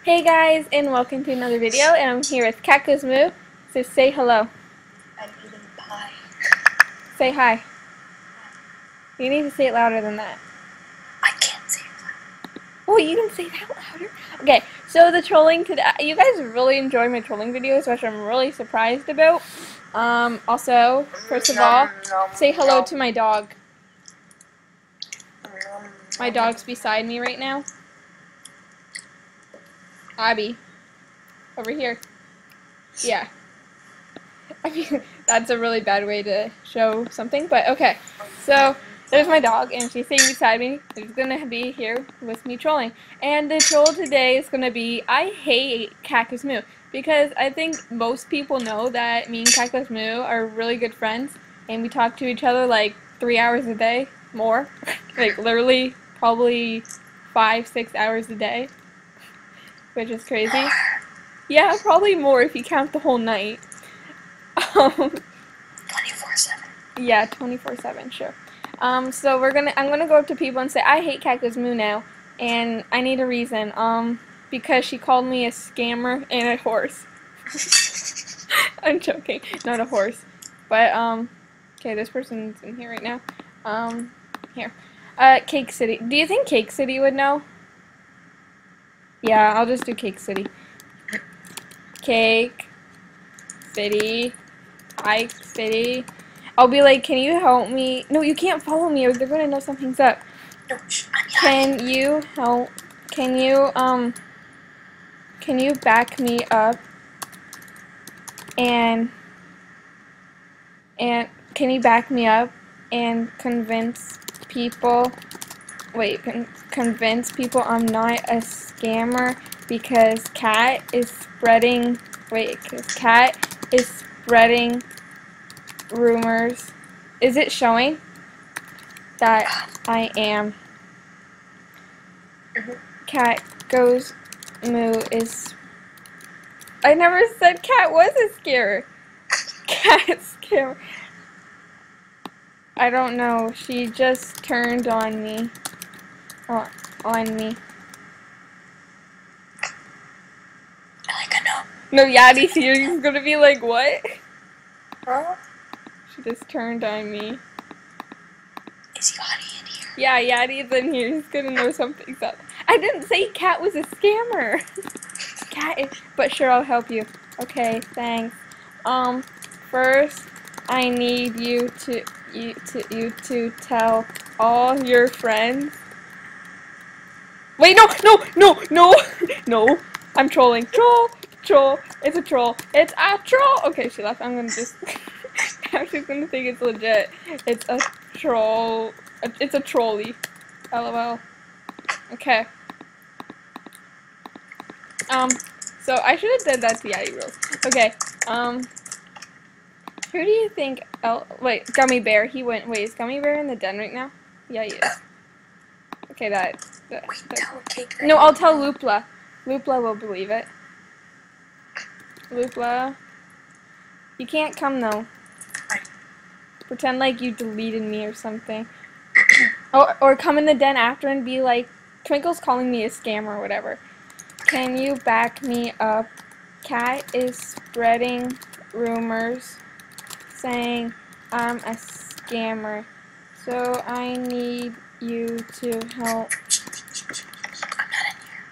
Hey guys, and welcome to another video, and I'm here with CatGoesMoo, so say hello. I'm eating pie. Say hi. You need to say it louder than that. I can't say it loud. Oh, you can say that louder? Okay, so the trolling today, you guys really enjoy my trolling videos, which I'm really surprised about. Also, first of all, say hello to my dog. My dog's beside me right now. Abby. Over here. Yeah. I mean, that's a really bad way to show something, but okay. So, there's my dog, and she's sitting beside me. She's gonna be here with me trolling. And the troll today is gonna be, I hate CatGoesMoo, because I think most people know that me and CatGoesMoo are really good friends, and we talk to each other like 3 hours a day, more. Like, literally, probably 5-6 hours a day, which is crazy. Yeah, probably more if you count the whole night. 24/7. Yeah, 24/7, sure. So I'm gonna go up to people and say, I hate CatGoesMoo now, and I need a reason. Because she called me a scammer and a horse. I'm joking, not a horse. But, okay, this person's in here right now. Here. Cake City. Do you think Cake City would know? Yeah, I'll just do Cake City. Cake City. Ike City. I'll be like, can you help me? No, you can't follow me or they're gonna know something's up. No, Can you help? Can you back me up? And can you back me up and convince people? Wait, convince people I'm not a scammer because Cat is spreading. Wait, because Cat is spreading rumors. Is it showing that I am? CatGoesMoo is. I never said Cat was a scammer. Cat scammer. I don't know. She just turned on me. Oh, on me. I know. No, Yadi's here. He's gonna be like, what? Huh? She just turned on me. Is Yadi in here? Yeah, Yadi's in here. He's gonna know something's up. I didn't say Cat was a scammer. Cat is, but sure, I'll help you. Okay, thanks. First, I need you to tell all your friends. Wait, no. No. I'm trolling. Troll. It's a troll. It's a troll. Okay, she left. I'm gonna just. I'm just gonna think it's legit. It's a troll. It's a trolley. LOL. Okay. So I should have did that to Yadi rules. Okay. Who do you think? Wait, Gummy Bear. He went. Wait, is Gummy Bear in the den right now? Yeah, he is. Okay, that. Tell Cake. No, I'll tell Lupla. Lupla will believe it. Lupla. You can't come though. Pretend like you deleted me or something. Or come in the den after and be like, Twinkle's calling me a scam or whatever. Can you back me up? Cat is spreading rumors saying I'm a scammer. So I need you to help. I'm not in here.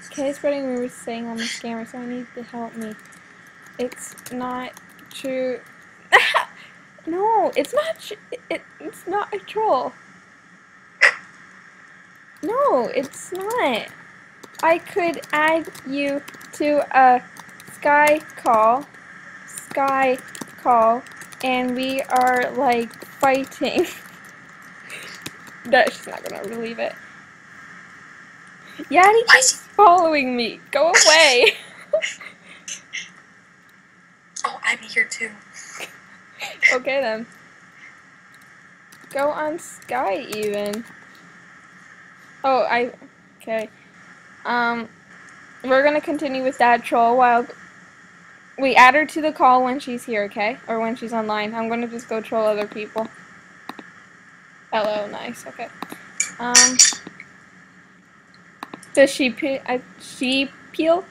Cat is spreading rumors saying I'm a scammer, so I need to help me. It's not true. No, it's not. It's not a troll. No, it's not. I could add you to a Sky call, and we are like fighting. That she's not gonna believe it. Yadi keeps following me. Go away. Oh, I'm here too. Okay then. Go on Sky even. Oh, okay. We're gonna continue with that troll while we add her to the call when she's here, okay? Or when she's online. I'm gonna just go troll other people. Hello, nice, okay. Does she Peel.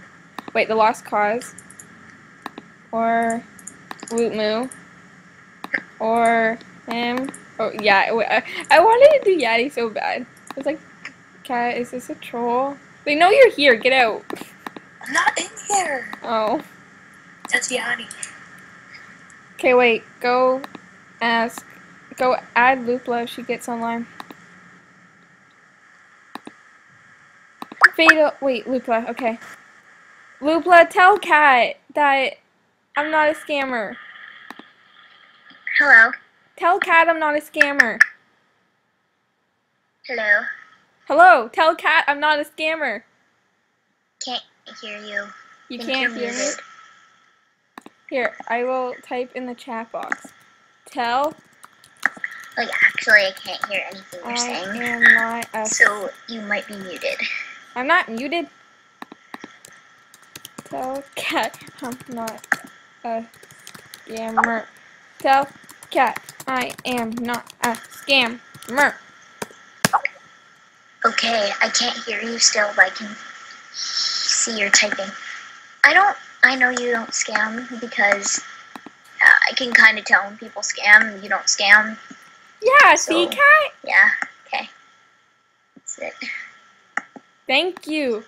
Wait, The Lost Cause. Or CatGoesMoo. Or him. Oh, yeah. I wanted to do Yaddy so bad. I was like, Cat, is this a troll? They know you're here. Get out. I'm not in here. Oh. That's Yanni. Okay, wait. Go add Lupla if she gets online. Fatal. Wait, Lupla. Okay. Lupla, tell Cat that I'm not a scammer. Hello. Tell Cat I'm not a scammer. Hello. Hello. Tell Cat I'm not a scammer. Can't hear you. You Think can't you're hear me? muted. Here, I will type in the chat box. Tell Like, actually, I can't hear anything you're I saying. am not a... So, you might be muted. I'm not muted. Tell Cat I'm not a scammer. Tell Cat I am not a scammer. Okay, I can't hear you still, but I can see you're typing. I know you don't scam because I can kind of tell when people scam, you don't scam. Yeah, So, see, Cat? Yeah, okay. That's it. Thank you.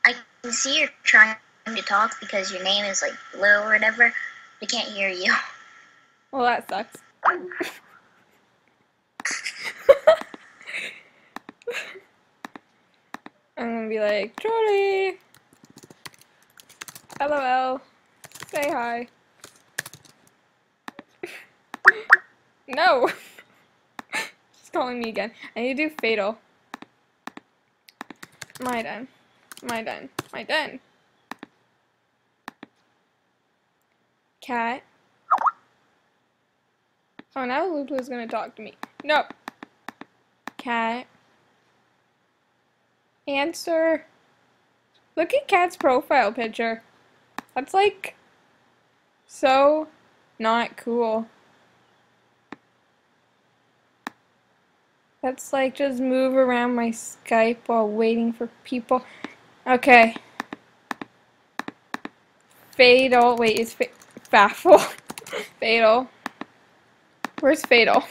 I can see you're trying to talk because your name is like Blue or whatever. I can't hear you. Well, that sucks. I'm gonna be like, Jordy! LOL. Say hi. No! She's calling me again. I need to do Fatal. My done. My done. My done. Cat. Oh, now Lupla's gonna talk to me. No. Cat. Answer. Look at Cat's profile picture. That's like so not cool. That's like just move around my Skype while waiting for people. Okay. Fatal. Wait, is Baffle? Fatal. Where's Fatal?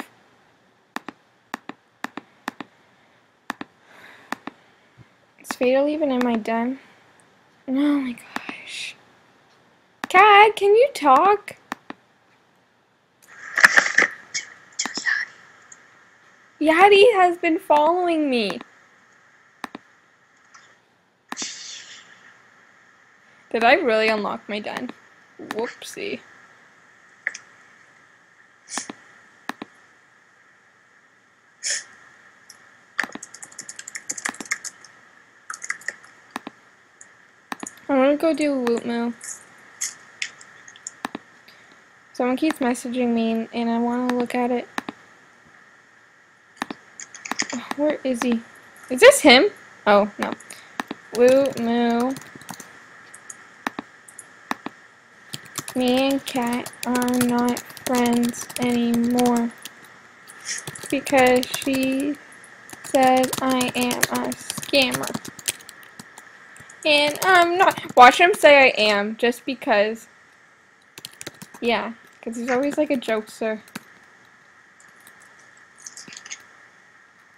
Is Fatal even in my den? Oh my gosh. Cat, can you talk? Yadi has been following me. Did I really unlock my den? Whoopsie. I'm gonna go do CatGoesMoo. Someone keeps messaging me and I want to look at it. Oh, where is he? Is this him? Oh, no. CatGoesMoo. Me and Cat are not friends anymore because she said I am a scammer. And I'm not. Watch him say I am, just because. Yeah, because he's always like a jokester.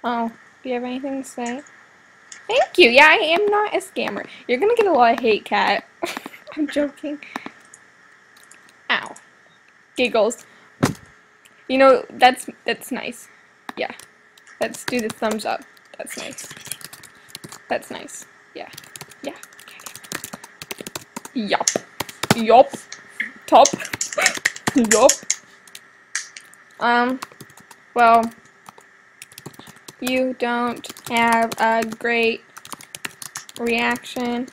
Oh, do you have anything to say? Thank you. Yeah, I am not a scammer. You're gonna get a lot of hate, Cat. I'm joking. Ow. Giggles. You know, that's nice. Yeah. Let's do the thumbs up. That's nice. That's nice. Yeah. Yeah. Yup. Yup. Top. Yup. Well, you don't have a great reaction,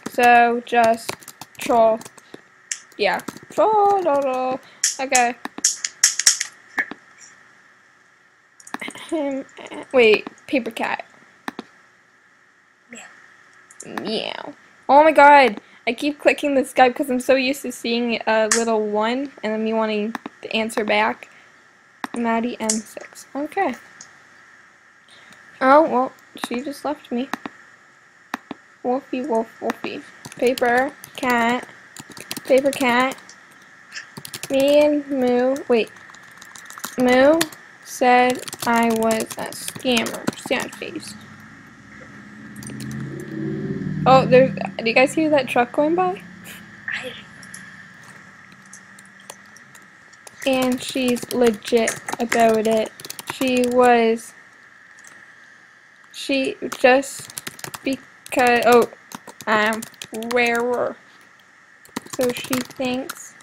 so just troll. Yeah. Troll. Okay. Wait, Paper Cat. Meow. Meow. Oh my god. I keep clicking the Skype because I'm so used to seeing a little 1 and then me wanting to answer back. Maddie M6. Okay. Oh, well, she just left me. Wolfie, wolf, wolfie. Paper, cat. Paper, cat. Me and Moo. Wait. Moo said I was a scammer. Sad face. Oh, there's. Do you guys hear that truck going by? I And she's legit about it. She just because, oh, I'm rarer. So she thinks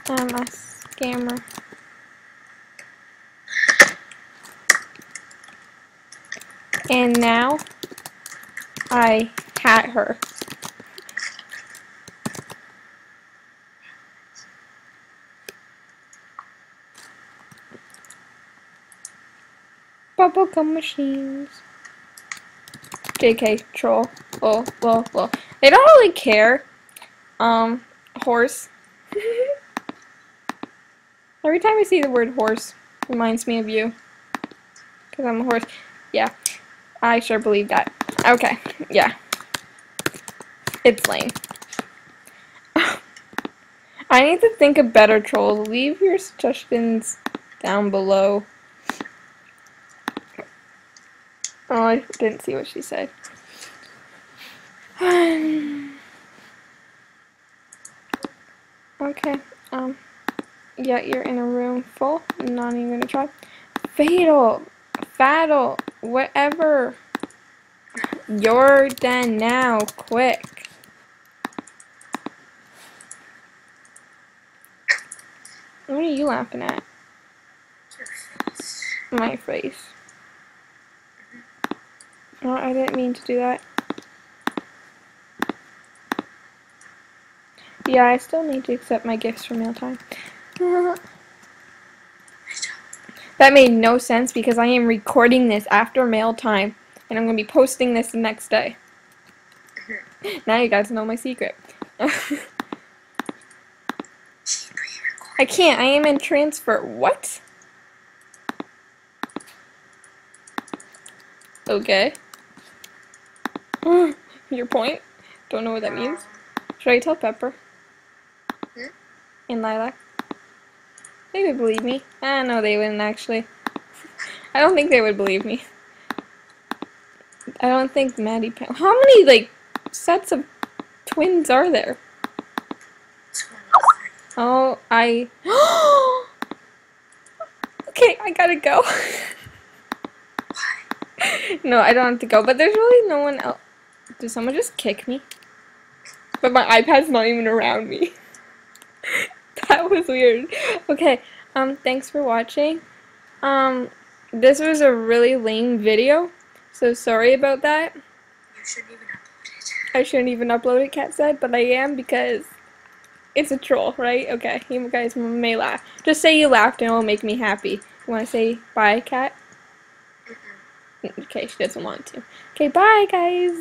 I'm a scammer. And now I had her. Bubblegum machines. JK, troll. Lol, lol, lol. They don't really care. Horse. Every time I see the word horse, reminds me of you. Because I'm a horse. Yeah, I sure believe that. Okay, yeah. It's lame. I need to think of better trolls. Leave your suggestions down below. Oh, I didn't see what she said. Okay, yeah, you're in a room full. I'm not even gonna try. Fatal, fatal, whatever. You're done now, quick. What are you laughing at? My face. Oh, I didn't mean to do that. Yeah, I still need to accept my gifts for meal time. That made no sense because I am recording this after mail time and I'm going to be posting this the next day. Now you guys know my secret. I can't. I am in transfer. What? Okay. Your point? Don't know what that means. Should I tell Pepper? And Lilac? They would believe me. No, they wouldn't actually. I don't think they would believe me. I don't think Maddie Pam. How many, like, sets of twins are there? Oh, okay, I gotta go. No, I don't have to go, but there's really no one else. Did someone just kick me? But my iPad's not even around me. That was weird. Okay, thanks for watching. This was a really lame video, so sorry about that. You shouldn't even upload it. I shouldn't even upload it, Kat said, but I am because it's a troll, right? Okay, you guys may laugh. Just say you laughed and it will make me happy. You want to say bye, Kat? Okay, she doesn't want to. Okay, bye, guys.